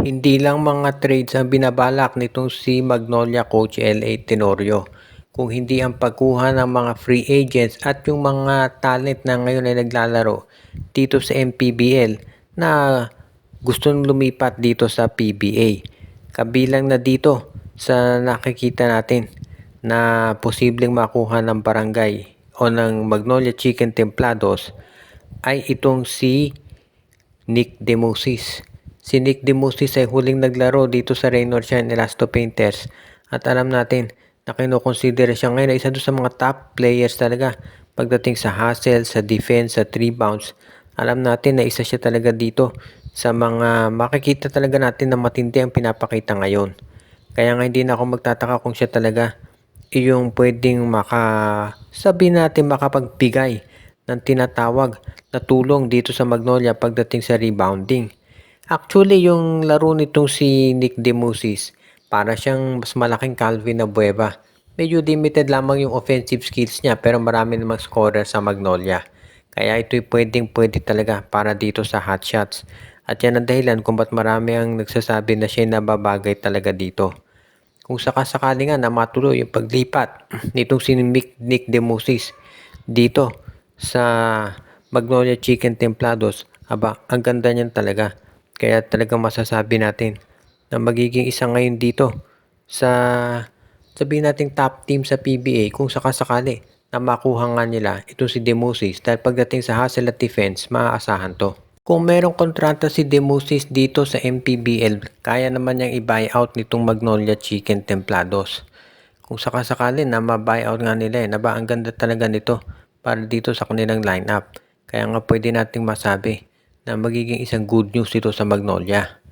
Hindi lang mga trades ang binabalak nitong si Magnolia coach L.A. Tenorio, kung hindi ang pagkuha ng mga free agents at yung mga talent na ngayon ay naglalaro dito sa MPBL na gustong lumipat dito sa PBA. Kabilang na dito sa nakikita natin na posibleng makuha ng barangay o ng Magnolia Chicken Templados ay itong si Nick Demosis. Si Nick Demosis ay huling naglaro dito sa Raynor Shine Elasto Painters at alam natin na kinukonsidera siya ngayon na isa doon sa mga top players talaga pagdating sa hustle, sa defense, sa 3 bounce. Alam natin na isa siya talaga dito sa mga makikita talaga natin na matindi ang pinapakita ngayon. Kaya nga hindi na ako magtataka kung siya talaga yung pwedeng sabihin natin makapagbigay ng tinatawag na tulong dito sa Magnolia pagdating sa rebounding. Actually, yung laro nitong si Nick Demusis, para siyang mas malaking Calvin Abueva. Medyo limited lamang yung offensive skills niya pero marami namang scorer sa Magnolia. Kaya ito'y pwede talaga para dito sa hot shots. At yan ang dahilan kung ba't marami ang nagsasabi na siya nababagay talaga dito. Kung sakasakali nga na matuloy yung paglipat nitong si Nick Demusis dito sa Magnolia Chicken Templados, ang ganda niyan talaga. Kaya talagang masasabi natin na magiging isa ngayon dito sa sabihin nating top team sa PBA kung sakasakali na makuha nga nila ito si Demusis dahil pagdating sa hustle at defense, maaasahan to. Kung merong kontrata si Demusis dito sa MPBL, kaya naman niyang i-buyout nitong Magnolia Chicken Templados. Kung sakasakali na ma-buyout nga nila ang ganda talaga nito para dito sa kanilang lineup. Kaya nga pwede nating masabi na magiging isang good news dito sa Magnolia.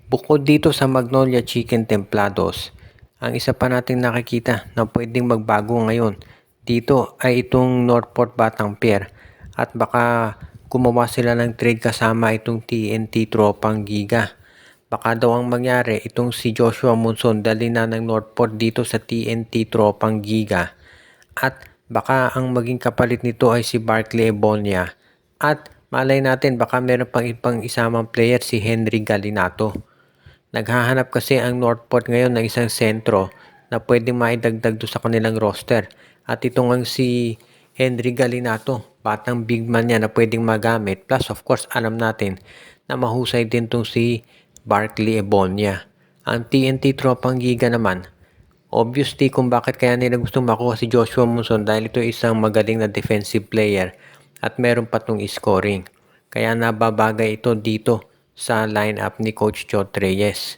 Bukod dito sa Magnolia Chicken Templados, ang isa pa nating nakikita na pwedeng magbago ngayon dito ay itong Northport Batang Pier at baka gumawa sila ng trade kasama itong TNT Tropang Giga. Baka daw ang mangyari itong si Joshua Monson dali na ng Northport dito sa TNT Tropang Giga at baka ang maging kapalit nito ay si Barkley Ebonia at malay natin baka meron pang ibang isamang player si Henry Galinato. Naghahanap kasi ang Northport ngayon ng isang sentro na pwedeng maidagdag do sa kanilang roster at ito ang si Henry Galinato, batang big man niya na pwedeng magamit. Plus of course alam natin na mahusay din tong si Barkley Ebonia. Ang TNT Tropang Giga naman, obviously kung bakit kaya nila gustong makuha si Joshua Monson dahil ito isang magaling na defensive player at meron pa tong scoring. Kaya nababagay ito dito sa lineup ni Coach Chot Reyes.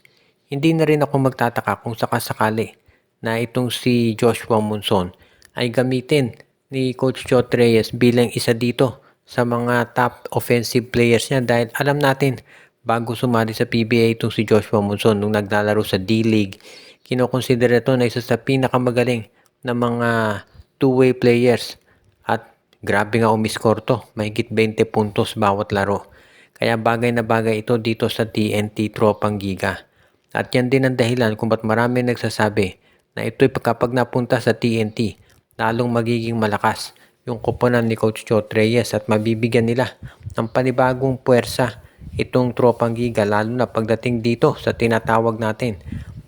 Hindi na rin ako magtataka kung sakasakali na itong si Joshua Monson ay gamitin ni Coach Chot Reyes bilang isa dito sa mga top offensive players niya dahil alam natin bago sumali sa PBA itong si Joshua Monson nung naglalaro sa D-League, kinokonsidera ito na isa sa pinakamagaling na mga two-way players at grabe nga umiscore to, mahigit 20 puntos bawat laro. Kaya bagay na bagay ito dito sa TNT Tropang Giga. At yan din ang dahilan kung ba't marami nagsasabi na ito'y kapag napunta sa TNT, lalong magiging malakas yung koponan ni Coach Chot Reyes at mabibigyan nila ng panibagong puwersa itong Tropang Giga lalo na pagdating dito sa tinatawag natin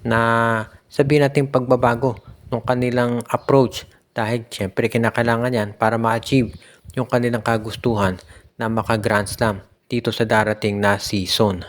na sabihin natin pagbabago ng kanilang approach dahil syempre kinakailangan yan para ma-achieve yung kanilang kagustuhan na maka-Grand Slam dito sa darating na season.